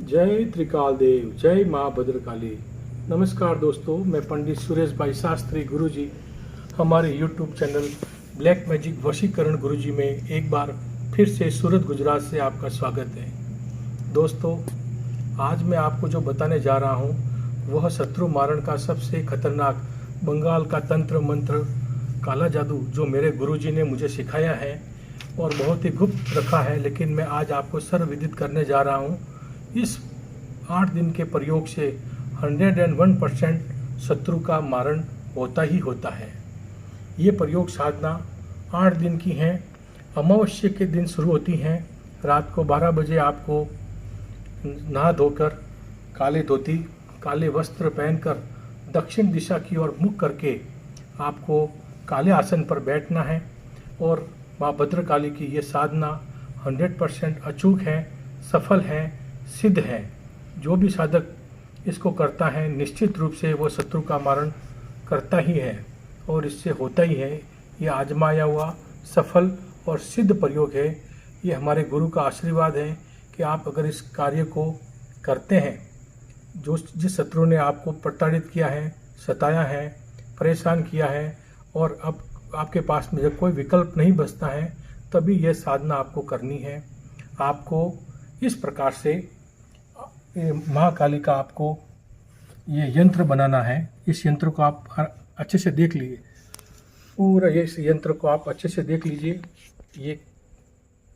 जय त्रिकाल देव, जय माँ भद्रकाली। नमस्कार दोस्तों, मैं पंडित सुरेश भाई शास्त्री गुरुजी हमारे यूट्यूब चैनल ब्लैक मैजिक वशीकरण गुरुजी में एक बार फिर से सूरत गुजरात से आपका स्वागत है। दोस्तों, आज मैं आपको जो बताने जा रहा हूँ वह शत्रु मारण का सबसे खतरनाक बंगाल का तंत्र मंत्र काला जादू जो मेरे गुरुजी ने मुझे सिखाया है और बहुत ही गुप्त रखा है, लेकिन मैं आज आपको सर्वविदित करने जा रहा हूँ। इस 8 दिन के प्रयोग से 101% शत्रु का मारण होता ही होता है। ये प्रयोग साधना 8 दिन की हैं। अमावस्या के दिन शुरू होती हैं। रात को 12 बजे आपको नहा धोकर काले धोती काले वस्त्र पहनकर दक्षिण दिशा की ओर मुख करके आपको काले आसन पर बैठना है और माँ भद्रकाली की ये साधना 100% अचूक है, सफल है, सिद्ध है। जो भी साधक इसको करता है निश्चित रूप से वो शत्रु का मारण करता ही है और इससे होता ही है। ये आजमाया हुआ सफल और सिद्ध प्रयोग है। ये हमारे गुरु का आशीर्वाद है कि आप अगर इस कार्य को करते हैं, जिस शत्रु ने आपको प्रताड़ित किया है, सताया है, परेशान किया है और अब आपके पास में जब कोई विकल्प नहीं बचता है, तभी यह साधना आपको करनी है। आपको इस प्रकार से महाकाली का आपको ये यंत्र बनाना है। इस यंत्र को आप अच्छे से देख लीजिए, पूरा इस यंत्र को आप अच्छे से देख लीजिए। ये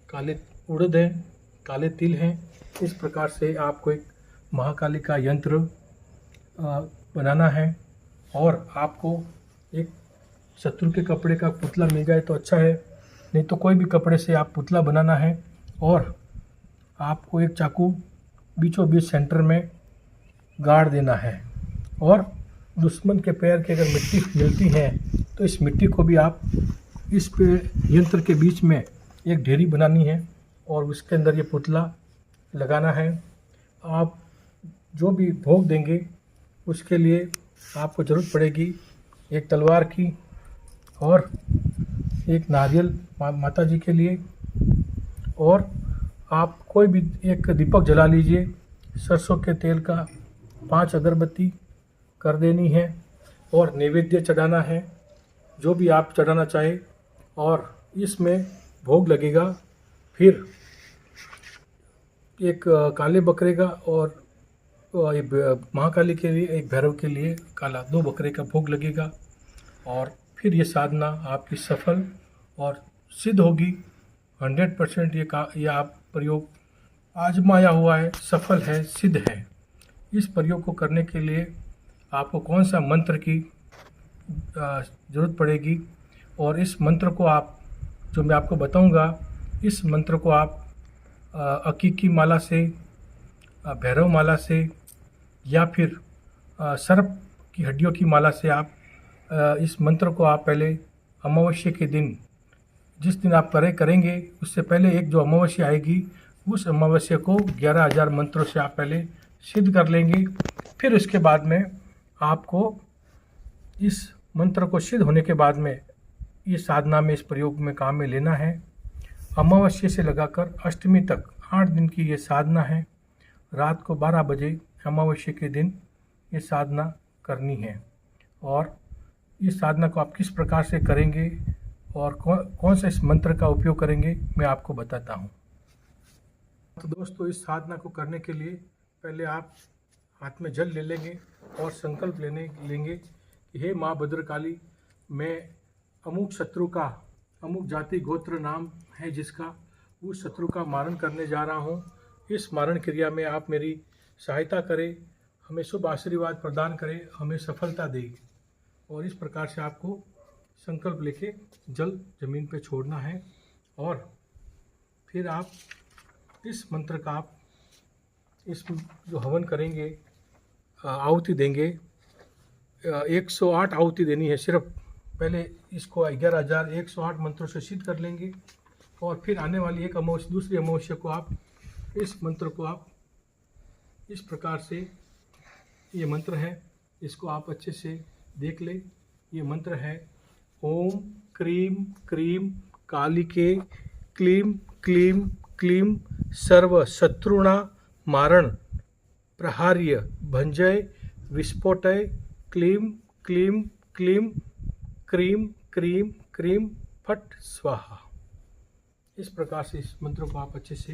काले उड़द हैं, काले तिल हैं। इस प्रकार से आपको एक महाकाली का यंत्र बनाना है और आपको एक शत्रु के कपड़े का पुतला मिल जाए तो अच्छा है, नहीं तो कोई भी कपड़े से आप पुतला बनाना है और आपको एक चाकू बीचों बीच सेंटर में गाड़ देना है और दुश्मन के पैर की अगर मिट्टी मिलती है तो इस मिट्टी को भी आप इस पे यंत्र के बीच में एक ढेरी बनानी है और उसके अंदर ये पुतला लगाना है। आप जो भी भोग देंगे उसके लिए आपको ज़रूरत पड़ेगी एक तलवार की और एक नारियल माता जी के लिए, और आप कोई भी एक दीपक जला लीजिए। सरसों के तेल का 5 अगरबत्ती कर देनी है और नैवेद्य चढ़ाना है, जो भी आप चढ़ाना चाहे, और इसमें भोग लगेगा। फिर एक काले बकरे का और महाकाली के लिए एक भैरव के लिए काला 2 बकरे का भोग लगेगा और फिर ये साधना आपकी सफल और सिद्ध होगी। 100% ये आप प्रयोग आजमाया हुआ है, सफल है, सिद्ध है। इस प्रयोग को करने के लिए आपको कौन सा मंत्र की ज़रूरत पड़ेगी और इस मंत्र को आप जो मैं आपको बताऊंगा, इस मंत्र को आप अकीकी माला से, भैरव माला से या फिर सर्प की हड्डियों की माला से आप इस मंत्र को आप पहले अमावस्या के दिन, जिस दिन आप करेंगे उससे पहले एक जो अमावस्या आएगी उस अमावस्या को 11,000 मंत्रों से आप पहले सिद्ध कर लेंगे। फिर उसके बाद में आपको इस मंत्र को सिद्ध होने के बाद में ये साधना में, इस प्रयोग में काम में लेना है। अमावस्या से लगाकर अष्टमी तक 8 दिन की ये साधना है। रात को 12 बजे अमावस्या के दिन ये साधना करनी है और इस साधना को आप किस प्रकार से करेंगे और कौन सा इस मंत्र का उपयोग करेंगे मैं आपको बताता हूँ। तो दोस्तों, इस साधना को करने के लिए पहले आप हाथ में जल ले लेंगे और संकल्प लेंगे कि हे माँ भद्रकाली, मैं अमुक शत्रु का, अमुक जाति गोत्र नाम है जिसका, उस शत्रु का मारण करने जा रहा हूँ। इस मारण क्रिया में आप मेरी सहायता करें, हमें शुभ आशीर्वाद प्रदान करें, हमें सफलता दें। और इस प्रकार से आपको संकल्प लेके जल जमीन पे छोड़ना है और फिर आप इस मंत्र का आप इस जो हवन करेंगे, आहुति देंगे, 108 आहुति देनी है सिर्फ। पहले इसको 11,108 मंत्रों से सिद्ध कर लेंगे और फिर आने वाली एक अमावस्या, दूसरी अमावस्या को आप इस मंत्र को आप इस प्रकार से, ये मंत्र है, इसको आप अच्छे से देख ले। ये मंत्र है ओम क्रीम क्रीम कालिके क्लीम क्लीम क्लीम सर्व शत्रुणा मारण प्रहार्य भंजय विस्फोटय क्लीं क्लीं क्लीं क्रीं क्रीं क्रीं फट स्वाहा। इस प्रकार से इस मंत्र को आप अच्छे से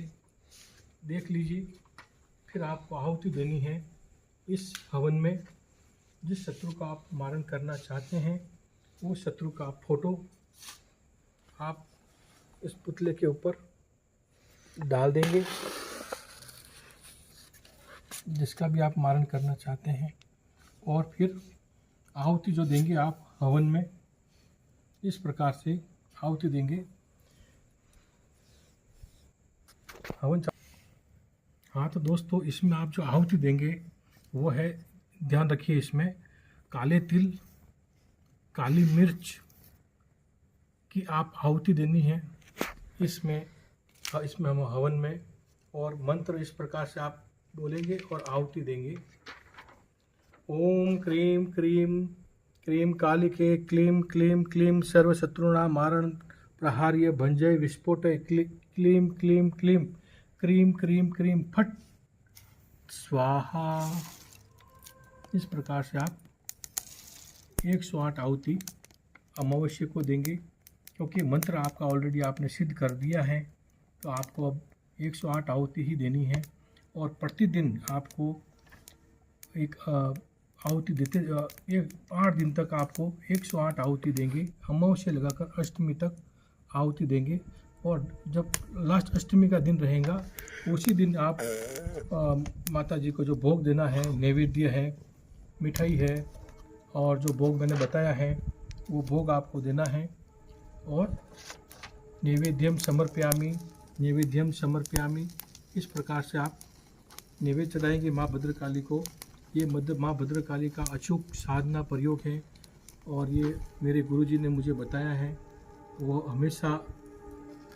देख लीजिए। फिर आपको आहुति देनी है इस हवन में। जिस शत्रु का आप मारण करना चाहते हैं वो शत्रु का फोटो आप इस पुतले के ऊपर डाल देंगे, जिसका भी आप मारण करना चाहते हैं। और फिर आहुति जो देंगे आप हवन में, इस प्रकार से आहुति देंगे। हवन हाँ, तो दोस्तों इसमें आप जो आहुति देंगे वो है, ध्यान रखिए, इसमें काले तिल, काली मिर्च की आप आहुति देनी है इसमें हम हवन में। और मंत्र इस प्रकार से आप बोलेंगे और आहुति देंगे। ओम क्रीं क्रीं क्रीं कालिके क्लीं क्लीं क्लीं सर्वशत्रुणां मारण प्रहार्य भंजय विस्फोटय क्लीं क्लीं क्लीं क्रीं क्रीं क्रीं फट स्वाहा। इस प्रकार से आप 108 आहुति अमावस्या को देंगे। क्योंकि मंत्र आपका ऑलरेडी आपने सिद्ध कर दिया है, तो आपको अब 108 आहुति ही देनी है। और प्रतिदिन आपको एक आहुति देते 8 दिन तक आपको 108 आहुति देंगे। अमावस्या लगाकर अष्टमी तक आहुति देंगे। और जब लास्ट अष्टमी का दिन रहेगा उसी दिन आप माता जी को जो भोग देना है, नैवेद्य है, मिठाई है, और जो भोग मैंने बताया है वो भोग आपको देना है। और नैवेद्यम समर्पयामि, इस प्रकार से आप नैवेद्य चढ़ाएंगे माँ भद्रकाली को। ये माँ भद्रकाली का अचूक साधना प्रयोग है और ये मेरे गुरुजी ने मुझे बताया है। वो हमेशा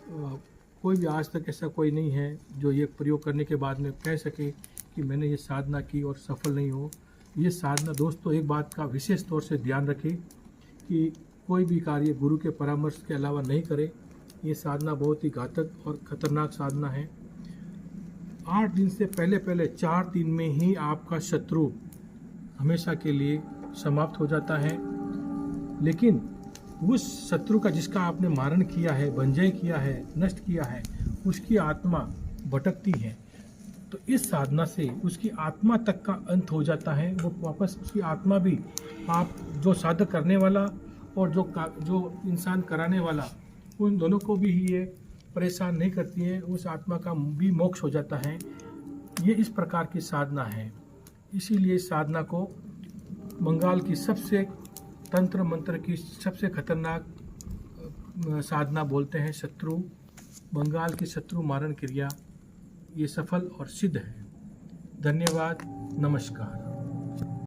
कोई भी आज तक ऐसा कोई नहीं है जो ये प्रयोग करने के बाद में कह सके कि मैंने ये साधना की और सफल नहीं हो। ये साधना दोस्तों, एक बात का विशेष तौर से ध्यान रखें कि कोई भी कार्य गुरु के परामर्श के अलावा नहीं करें। ये साधना बहुत ही घातक और ख़तरनाक साधना है। 8 दिन से पहले 4 दिन में ही आपका शत्रु हमेशा के लिए समाप्त हो जाता है। लेकिन उस शत्रु का जिसका आपने मारण किया है, भंजय किया है, नष्ट किया है, उसकी आत्मा भटकती है। तो इस साधना से उसकी आत्मा तक का अंत हो जाता है। वो वापस उसकी आत्मा भी, आप जो साधक करने वाला और जो इंसान कराने वाला, उन दोनों को भी ये परेशान नहीं करती है। उस आत्मा का भी मोक्ष हो जाता है। ये इस प्रकार की साधना है। इसीलिए इस साधना को बंगाल की सबसे तंत्र मंत्र की सबसे खतरनाक साधना बोलते हैं। बंगाल की शत्रु मारण क्रिया ये सफल और सिद्ध है। धन्यवाद, नमस्कार।